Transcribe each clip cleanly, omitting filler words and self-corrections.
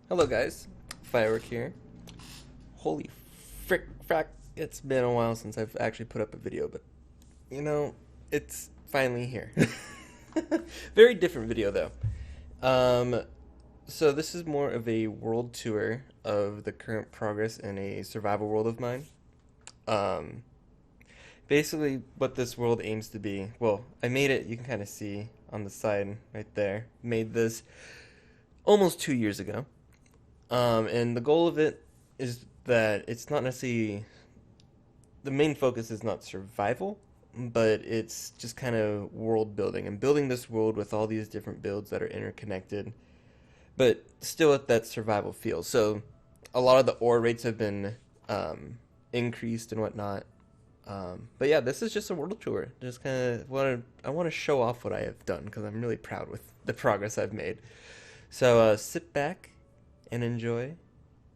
Hello guys, Firework here. Holy frack, it's been a while since I've actually put up a video, but you know, it's finally here. Very different video though. Um, so this is more of a world tour of the current progress in a survival world of mine. Um, Basically what this world aims to be. Well, I made it, you can kind of see on the side right there. Made this almost 2 years ago. And the goal of it is that it's not necessarily the main focus is not survival, but it's just kind of world building and building this world with all these different builds that are interconnected, but still at that survival feel. So a lot of the ore rates have been increased and whatnot. But yeah, this is just a world tour. Just kind of I want to show off what I have done because I'm really proud with the progress I've made. So sit back and enjoy.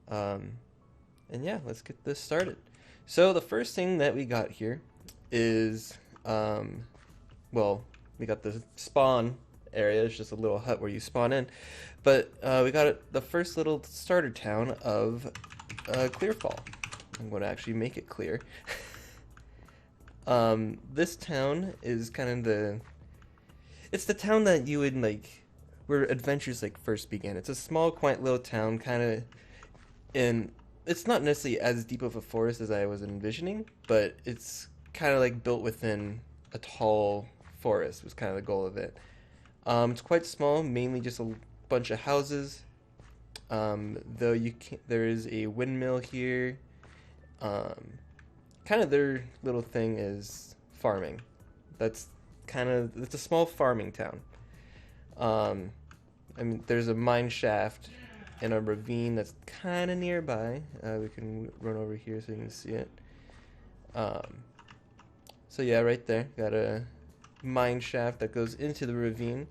Um, and yeah, let's get this started. So the first thing that we got here is, well, we got the spawn area. It's just a little hut where you spawn in. But we got the first little starter town of Clearfall. I'm going to actually make it clear. This town is kind of it's the town that you would like, where adventures like first begin. It's a small, quiet little town, kind of in. It's not necessarily as deep of a forest as I was envisioning, but it's kind of like built within a tall forest. Was kind of the goal of it. It's quite small, mainly just a bunch of houses. Though you can, there is a windmill here. Um, Kind of their little thing is farming. That's it's a small farming town. Um, I mean, there's a mine shaft and a ravine that's kind of nearby. We can run over here so you can see it. Um, so yeah, right there, got a mine shaft that goes into the ravine.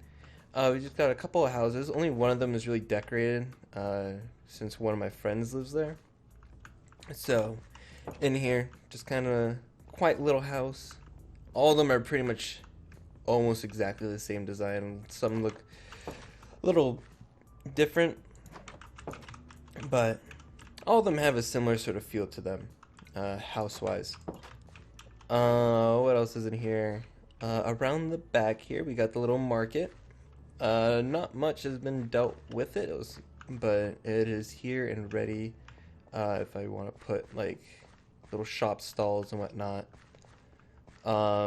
We just got a couple of houses. Only one of them is really decorated, since one of my friends lives there. So, in here, just kind of quiet little house. All of them are pretty much almost exactly the same design. Some look a little different, but all of them have a similar sort of feel to them, house-wise. What else is in here? Around the back here, we got the little market. Not much has been dealt with it, but it is here and ready. If I want to put like little shop stalls and whatnot.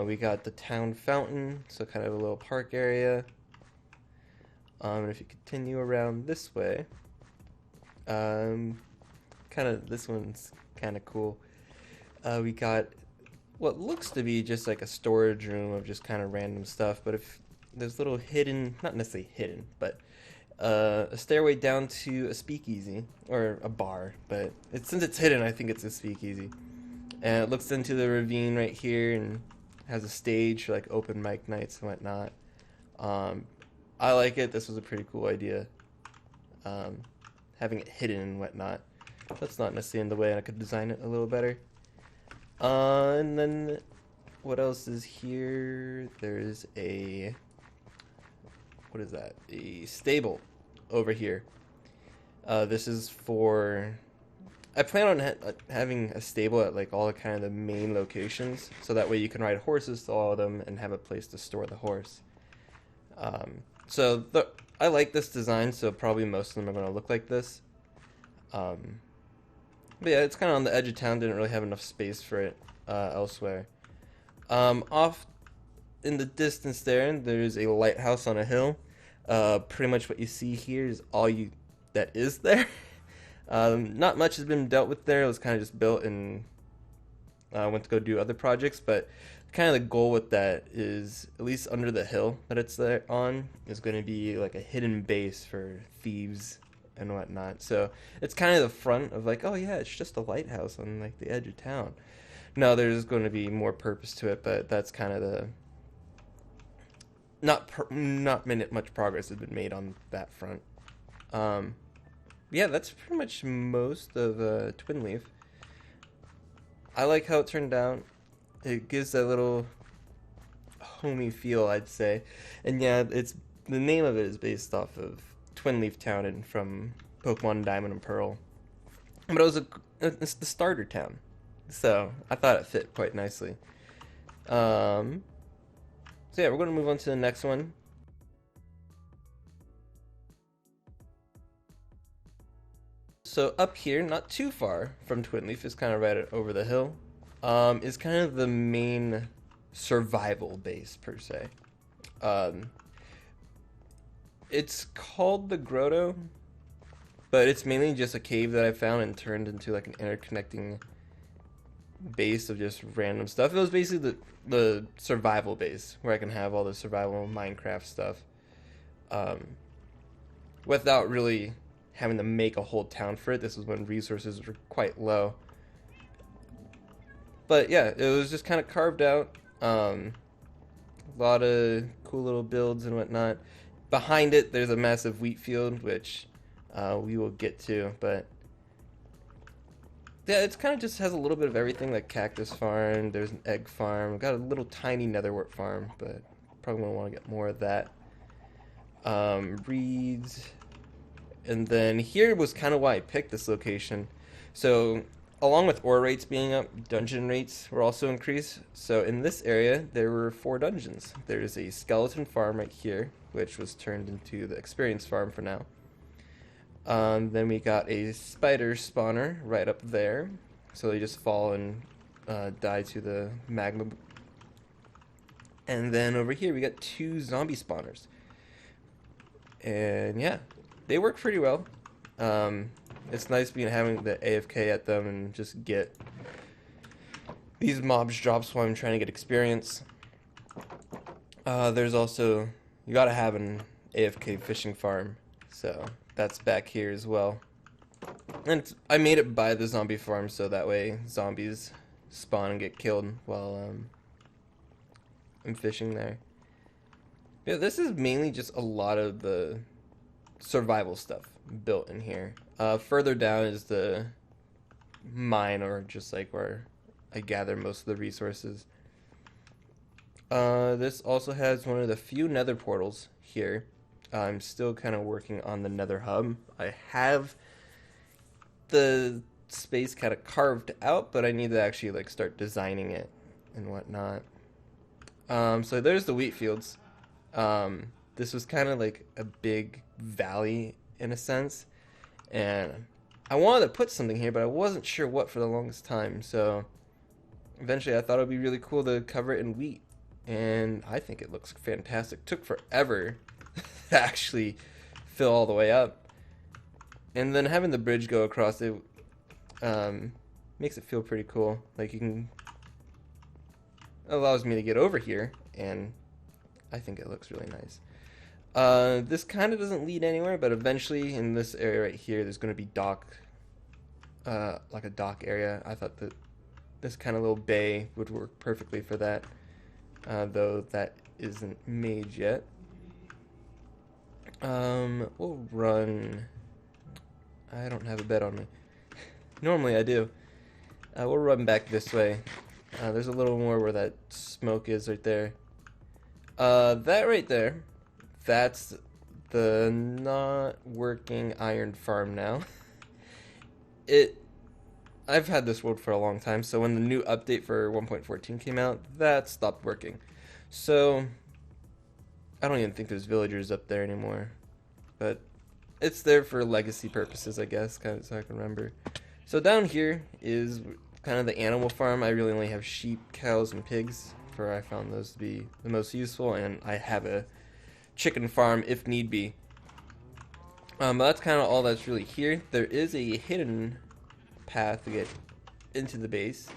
We got the town fountain, so kind of a little park area. And if you continue around this way, kind of this one's kind of cool. We got what looks to be just like a storage room of just kind of random stuff, but if there's little hidden, not necessarily hidden, but a stairway down to a speakeasy or a bar, but since it's hidden, I think it's a speakeasy. And it looks into the ravine right here and has a stage for like open mic nights and whatnot. I like it. This was a pretty cool idea. Having it hidden and whatnot. That's not necessarily in the way, and I could design it a little better. And then what else is here? There's what is that? A stable over here. This is for. I plan on having a stable at like all the kind of the main locations, so that way you can ride horses to all of them and have a place to store the horse. So I like this design, so probably most of them are going to look like this. But yeah, it's kind of on the edge of town. Didn't really have enough space for it elsewhere. Off in the distance there's a lighthouse on a hill. Pretty much what you see here is all that is there. Not much has been dealt with there. It was kind of just built and went to go do other projects. But kind of the goal with that is, at least under the hill that it's there on, is going to be like a hidden base for thieves and whatnot. So it's kind of the front of like, oh yeah, it's just a lighthouse on like the edge of town. No, there's going to be more purpose to it, but that's kind of the not much progress has been made on that front. Yeah, that's pretty much most of Twin Leaf. I like how it turned out. It gives that little homey feel, I'd say. And yeah, it's the name of it is based off of Twin Leaf Town and from Pokemon Diamond and Pearl. But it's the starter town, so I thought it fit quite nicely. So yeah, we're gonna move on to the next one. So up here, not too far from Twinleaf, is kind of right over the hill, is kind of the main survival base per se. It's called the Grotto, but it's mainly just a cave that I found and turned into like an interconnecting base of just random stuff. It was basically the survival base where I can have all the survival Minecraft stuff, without really having to make a whole town for it. This was when resources were quite low. But yeah, it was just kind of carved out. A lot of cool little builds and whatnot. Behind it, there's a massive wheat field, which we will get to. But yeah, it's kind of just has a little bit of everything, like cactus farm. There's an egg farm. Got a little tiny netherwort farm, but probably gonna want to get more of that. Reeds. And then here was kind of why I picked this location. So along with ore rates being up, dungeon rates were also increased. So in this area, there were 4 dungeons. There's a skeleton farm right here, which was turned into the experience farm for now. Then we got a spider spawner right up there. So they just fall and die to the magma. And then over here, we got 2 zombie spawners. And yeah, they work pretty well. It's nice having the AFK at them and just get these mobs drops while I'm trying to get experience. There's also, you gotta have an AFK fishing farm, so that's back here as well. And I made it by the zombie farm so that way zombies spawn and get killed while I'm fishing there. Yeah, this is mainly just a lot of the survival stuff built in here. Further down is the mine, or just like where I gather most of the resources. This also has one of the few nether portals here. I'm still kind of working on the nether hub. I have the space kind of carved out, but I need to actually like start designing it and whatnot. So there's the wheat fields. This was kind of like a big valley in a sense, and I wanted to put something here, but I wasn't sure what for the longest time. So eventually I thought it would be really cool to cover it in wheat, and I think it looks fantastic. Took forever to actually fill all the way up, and then having the bridge go across it makes it feel pretty cool. Like allows me to get over here, and I think it looks really nice. This kind of doesn't lead anywhere, but eventually in this area right here, there's going to be like a dock area. I thought that this kind of little bay would work perfectly for that, though that isn't made yet. We'll run. I don't have a bed on me. Normally I do. We'll run back this way. There's a little more where that smoke is right there. That right there, that's the not working iron farm now. I've had this world for a long time, so when the new update for 1.14 came out, that stopped working. So I don't even think there's villagers up there anymore, but it's there for legacy purposes, I guess, kind of so I can remember. So down here is kind of the animal farm. I really only have sheep, cows, and pigs, for I found those to be the most useful, and I have a chicken farm if need be. But that's kind of all that's really here. There is a hidden path to get into the base.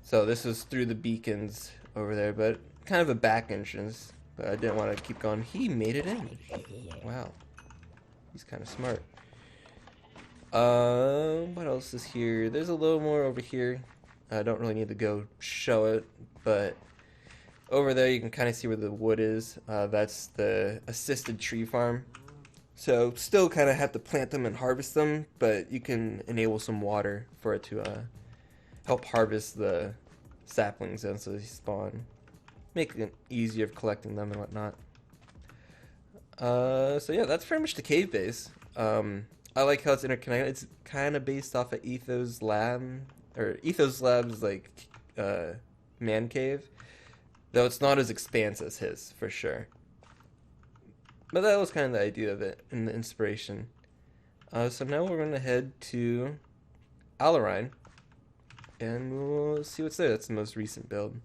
So this is through the beacons over there, but kind of a back entrance. But I didn't want to keep going. He made it in. Wow. He's kind of smart. What else is here? There's a little more over here. I don't really need to go show it, but over there you can kind of see where the wood is. That's the assisted tree farm. So still kind of have to plant them and harvest them, but you can enable some water for it to help harvest the saplings as they spawn. Make it easier of collecting them and whatnot. So yeah, that's pretty much the cave base. I like how it's interconnected. It's kind of based off of Ethos Lab, or Ethos Lab's like man cave, though it's not as expansive as his for sure. But that was kind of the idea of it and the inspiration. So now we're gonna head to Allarine, and we'll see what's there. That's the most recent build.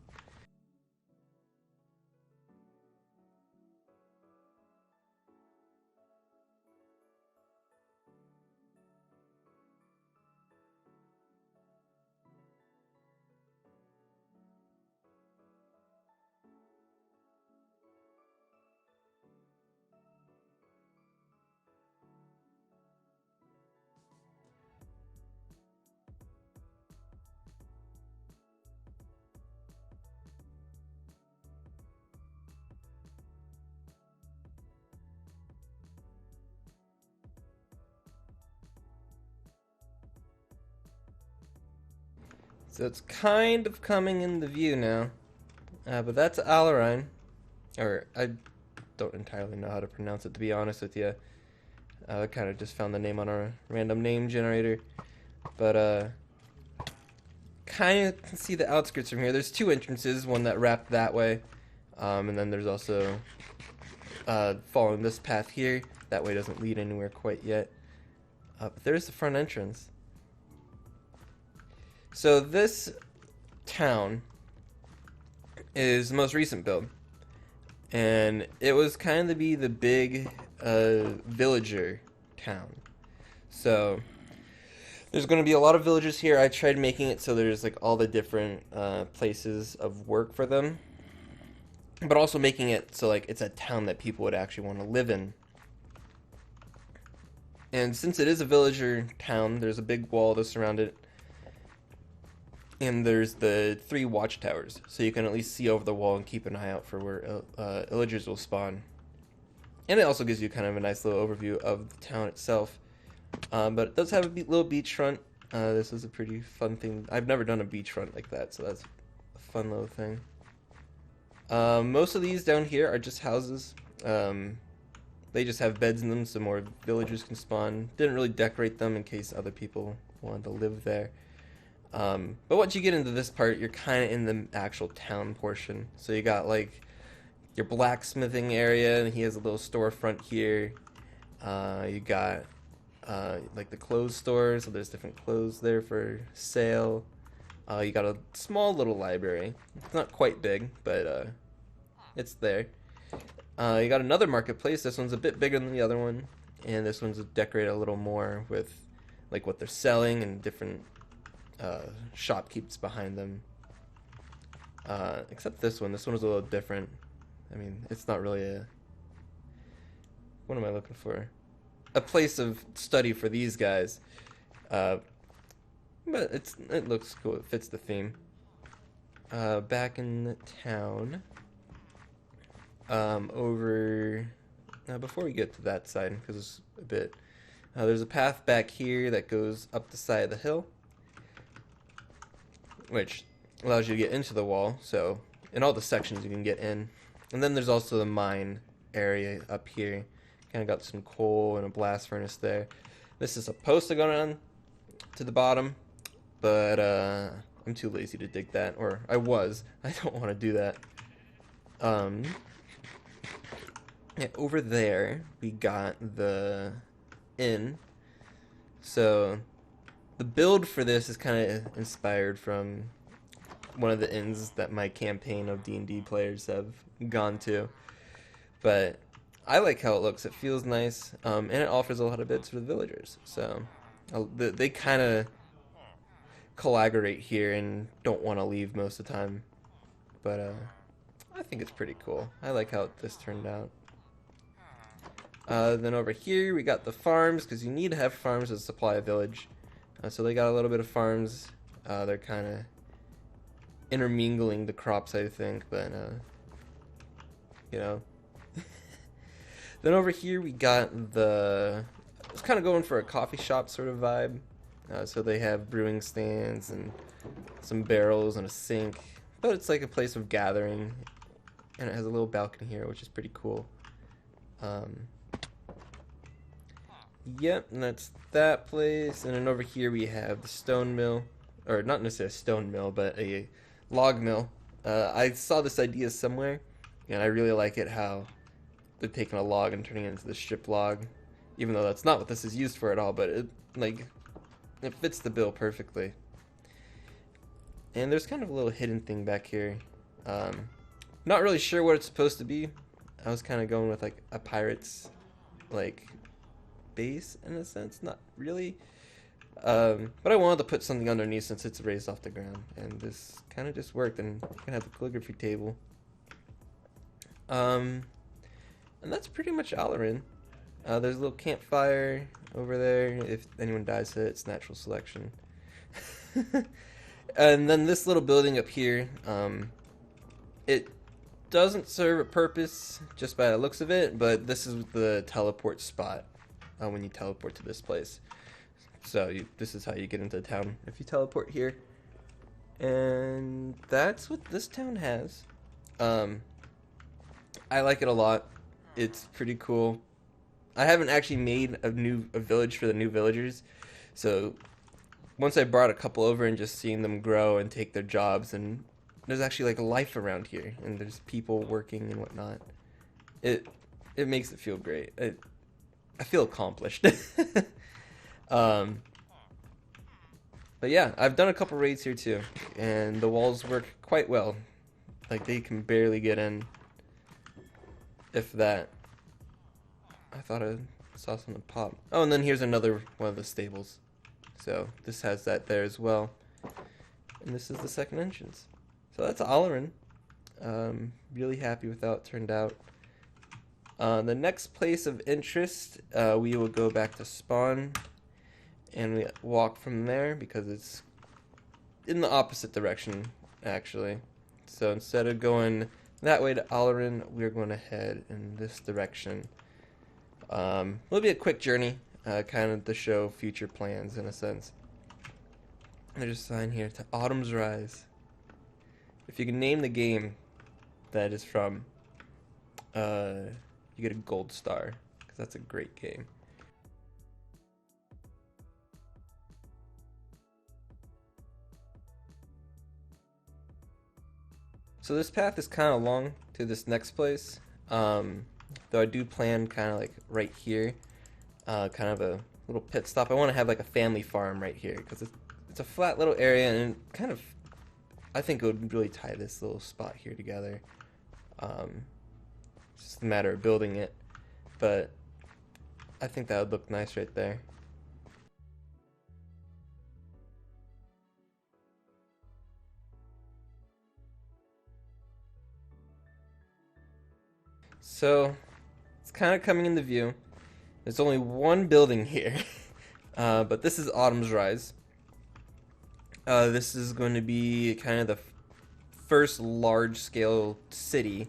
So it's kind of coming into view now. But that's Allarine. Or, I don't entirely know how to pronounce it, to be honest with you. I kind of just found the name on our random name generator. But, kind of can see the outskirts from here. There's two entrances, one that wrap that way. And then there's also following this path here. That way doesn't lead anywhere quite yet. But there's the front entrance. So this town is the most recent build, and it was kind of to be the big villager town. So there's going to be a lot of villagers here. I tried making it so there's like all the different places of work for them, but also making it so like it's a town that people would actually want to live in. And since it is a villager town, there's a big wall to surround it. And there's the 3 watchtowers, so you can at least see over the wall and keep an eye out for where villagers will spawn. And it also gives you kind of a nice little overview of the town itself. But it does have a little beachfront. This is a pretty fun thing. I've never done a beachfront like that, so that's a fun little thing. Most of these down here are just houses. They just have beds in them so more villagers can spawn. Didn't really decorate them in case other people wanted to live there. But once you get into this part, you're kind of in the actual town portion. So you got like your blacksmithing area, and he has a little storefront here. You got like the clothes store, so there's different clothes there for sale. You got a small little library. It's not quite big, but it's there. You got another marketplace. This one's a bit bigger than the other one, and this one's decorated a little more with like what they're selling and different shopkeepers behind them. Except this one. This one is a little different. I mean, it's not really a... What am I looking for? A place of study for these guys. But it looks cool. It fits the theme. Back in the town. Over... before we get to that side, because it's a bit... there's a path back here that goes up the side of the hill, which allows you to get into the wall, so in all the sections you can get in. And then there's also the mine area up here. Kind of got some coal and a blast furnace there. This is supposed to go down to the bottom, but I'm too lazy to dig that, or I was. I don't want to do that. Yeah, over there we got the inn. So the build for this is kind of inspired from one of the inns that my campaign of D&D players have gone to. But I like how it looks. It feels nice, and it offers a lot of bits for the villagers. So they kind of collaborate here and don't want to leave most of the time. But I think it's pretty cool. I like how this turned out. Then over here we got the farms, because you need to have farms to supply a village. So they got a little bit of farms. They're kind of intermingling the crops, I think, but you know. Then over here we got the... It's kind of going for a coffee shop sort of vibe. So they have brewing stands and some barrels and a sink, but it's like a place of gathering, and it has a little balcony here, which is pretty cool. Um, yep, and that's that place. And then over here we have the stone mill, or not necessarily a stone mill, but a log mill. I saw this idea somewhere, and I really like it how they're taking a log and turning it into the strip log, even though that's not what this is used for at all. But it fits the bill perfectly. And there's kind of a little hidden thing back here. Not really sure what it's supposed to be. I was kind of going with like a pirate's like base in a sense, not really. But I wanted to put something underneath since it's raised off the ground, and this kind of just worked. And you can have the calligraphy table. And that's pretty much Alarin. There's a little campfire over there. If anyone dies to it, it's natural selection. And then this little building up here, it doesn't serve a purpose just by the looks of it, but this is the teleport spot when you teleport to this place. So this is how you get into town if you teleport here. And that's what this town has. I like it a lot. It's pretty cool. I haven't actually made a village for the new villagers, so once I brought a couple over and just seeing them grow and take their jobs, and there's actually like life around here, and there's people working and whatnot. It makes it feel great. I feel accomplished. But yeah, I've done a couple raids here too, and the walls work quite well. Like they can barely get in, if that. I thought I saw something pop. Oh, and then here's another one of the stables. So this has that there as well. And this is the second entrance. So that's Alarin. Really happy with how it turned out. The next place of interest, we will go back to spawn. And we walk from there because it's in the opposite direction, actually. So instead of going that way to Alarin, we're going to head in this direction. It'll be a quick journey. Kind of to show future plans in a sense. There's a sign here to Autumn's Rise. If you can name the game that is from, you get a gold star, because that's a great game. So this path is kind of long to this next place, though I do plan kind of like right here. Kind of a little pit stop. I want to have like a family farm right here because it's a flat little area, and kind of I think it would really tie this little spot here together. It's just a matter of building it, but I think that would look nice right there. So it's kind of coming into view. There's only one building here, but this is Autumn's Rise. This is going to be kind of the first large-scale city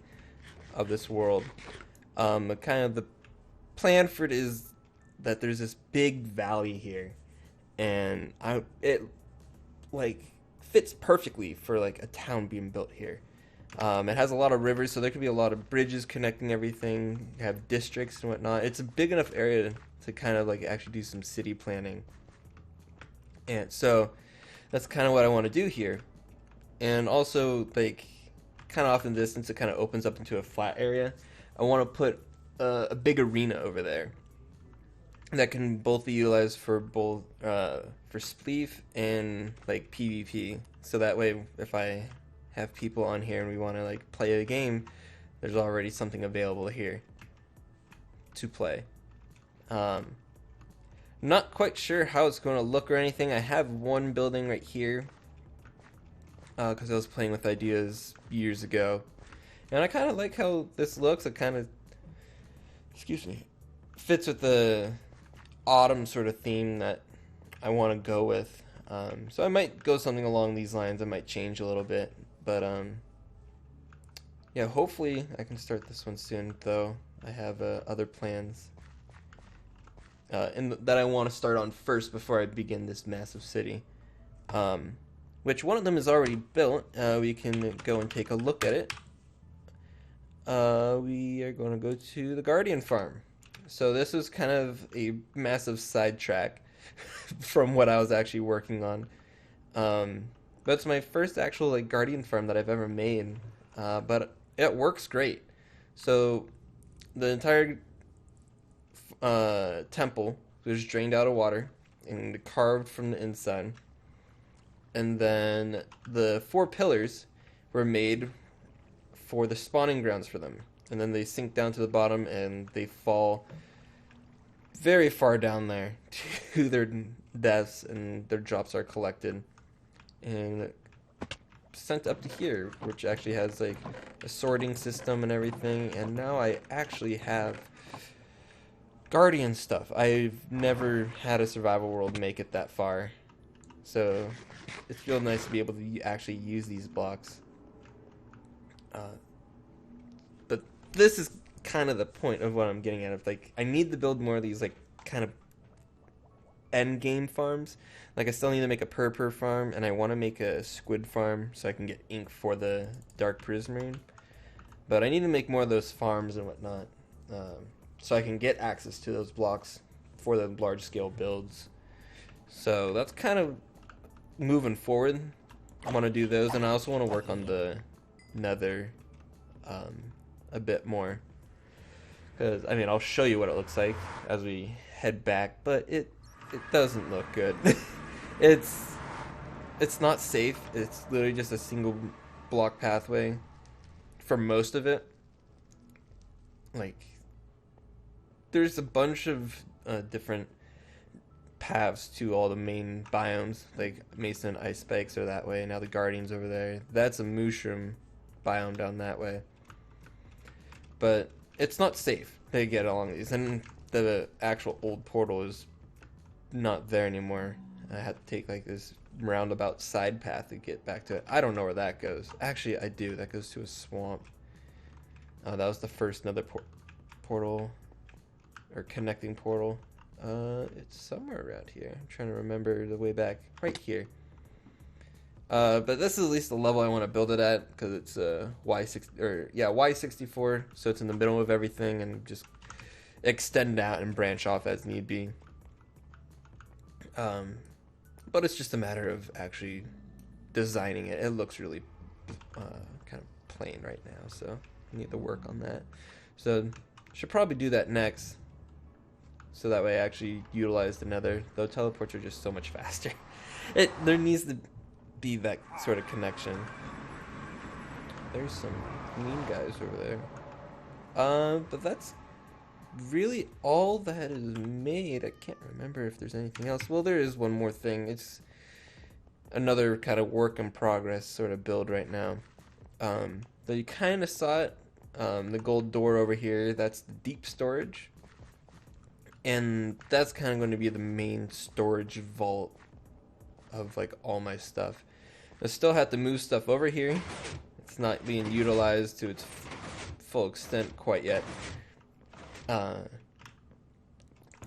of this world. Kind of the plan for it is that there's this big valley here, and it like fits perfectly for like a town being built here. It has a lot of rivers, so there could be a lot of bridges connecting everything. You have districts and whatnot. It's a big enough area to kind of like actually do some city planning. And so that's kind of what I want to do here. And also, like, kind of off in the distance, it kind of opens up into a flat area. I want to put a big arena over there that can both be utilized for Spleef and like PvP. So that way, if I have people on here and we want to like play a game, there's already something available here to play. Not quite sure how it's going to look or anything. I have one building right here because I was playing with ideas years ago, and I kind of like how this looks. It kind of, excuse me, fits with the autumn sort of theme that I want to go with. So I might go something along these lines. I might change a little bit. But, yeah, hopefully I can start this one soon, though. I have other plans that I want to start on first before I begin this massive city. Which one of them is already built. We can go and take a look at it. we are going to go to the Guardian Farm. So this was kind of a massive sidetrack from what I was actually working on. But it's my first actual like Guardian Farm that I've ever made. But it works great. So the entire temple was drained out of water and carved from the inside. And then the 4 pillars were made for the spawning grounds for them. And then they sink down to the bottom and they fall very far down there to their deaths, and their drops are collected and sent up to here, which actually has like a sorting system and everything. And now I actually have Guardian stuff. I've never had a survival world make it that far, so it's real nice to be able to actually use these blocks. But this is kind of the point of what I'm getting at. Of like, I need to build more of these like kind of end game farms. Like I still need to make a purr farm, and I want to make a squid farm so I can get ink for the dark prismarine. But I need to make more of those farms and whatnot, so I can get access to those blocks for the large scale builds. So that's kind of moving forward. I want to do those, and I also want to work on the nether a bit more, because I mean I'll show you what it looks like as we head back, but it doesn't look good. it's not safe. It's literally just a single block pathway for most of it. Like there's a bunch of different paths to all the main biomes, like Mason and Ice Spikes are that way. Now the Guardian's over there. That's a mushroom biome down that way. But it's not safe to get along these, and the actual old portal is not there anymore. I had to take like this roundabout side path to get back to it. I don't know where that goes. Actually, I do. That goes to a swamp. That was the first nether portal, or connecting portal. It's somewhere around here. I'm trying to remember the way back. Right here. But this is at least the level I want to build it at, because it's Y64, so it's in the middle of everything, and just extend out and branch off as need be. But it's just a matter of actually designing it. It looks really kind of plain right now, so I need to work on that. So should probably do that next, so that way I actually utilize the nether. Though teleports are just so much faster. There needs to be that sort of connection. There's some mean guys over there. But that's really all that is made. I can't remember if there's anything else. Well, there is one more thing. It's another kind of work in progress sort of build right now. So you kind of saw it. The gold door over here, that's the deep storage. And that's kind of going to be the main storage vault of like all my stuff. I still have to move stuff over here. It's not being utilized to its full extent quite yet.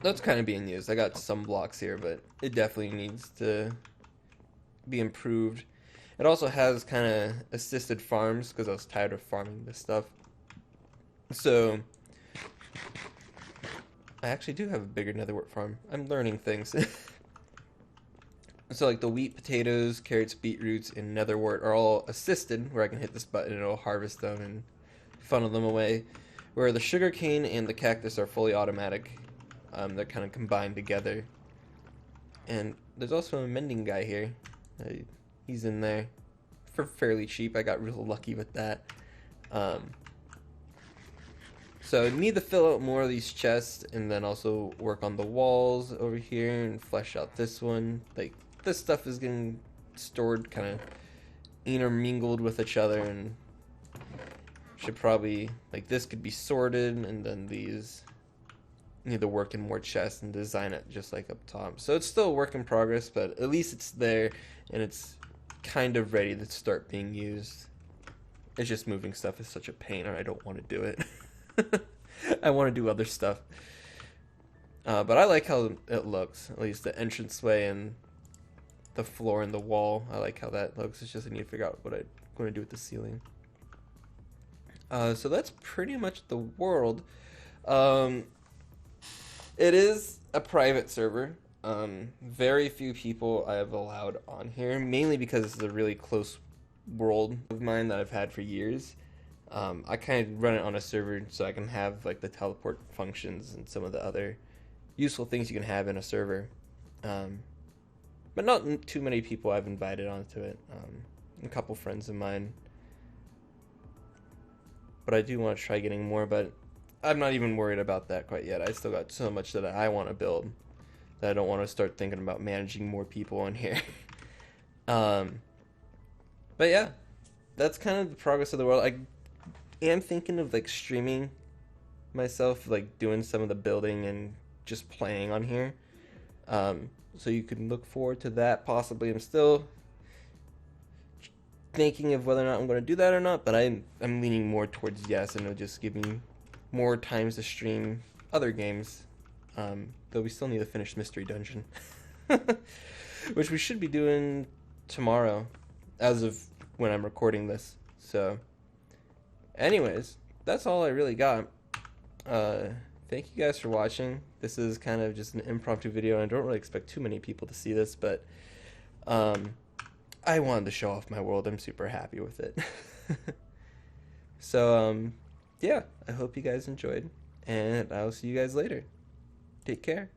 That's kind of being used. I got some blocks here, but it definitely needs to be improved. It also has kind of assisted farms, because I was tired of farming this stuff. So I actually do have a bigger netherwort farm. I'm learning things. So like the wheat, potatoes, carrots, beetroots, and netherwort are all assisted, where I can hit this button and it'll harvest them and funnel them away. Where the sugarcane and the cactus are fully automatic. They're kind of combined together. And there's also a mending guy here. He's in there for fairly cheap. I got real lucky with that. So I need to fill out more of these chests, and then also work on the walls over here and flesh out this one. Like, this stuff is getting stored kind of intermingled with each other, and should probably, like, this could be sorted, and then these need to work in more chests and design it just like up top. So it's still a work in progress, but at least it's there, and it's kind of ready to start being used. It's just moving stuff is such a pain, and I don't want to do it. I want to do other stuff. But I like how it looks, at least the entranceway and the floor and the wall. I like how that looks. It's just I need to figure out what I'm going to do with the ceiling. So that's pretty much the world. Um, it is a private server. Very few people I have allowed on here, mainly because it's a really close world of mine that I've had for years. I kind of run it on a server so I can have like the teleport functions and some of the other useful things you can have in a server. But not too many people I've invited onto it. A couple friends of mine. But I do want to try getting more, but I'm not even worried about that quite yet. I still got so much that I want to build that I don't want to start thinking about managing more people on here. um, but yeah, that's kind of the progress of the world. I am thinking of like streaming myself, like doing some of the building and just playing on here. So you can look forward to that possibly. I'm still thinking of whether or not I'm going to do that or not, but I'm leaning more towards yes, and it'll just give me more times to stream other games. Though we still need to finish Mystery Dungeon, which we should be doing tomorrow, as of when I'm recording this. So, anyways, that's all I really got. Thank you guys for watching. This is kind of just an impromptu video, and I don't really expect too many people to see this, but I wanted to show off my world. I'm super happy with it. So, yeah, I hope you guys enjoyed, and I'll see you guys later. Take care.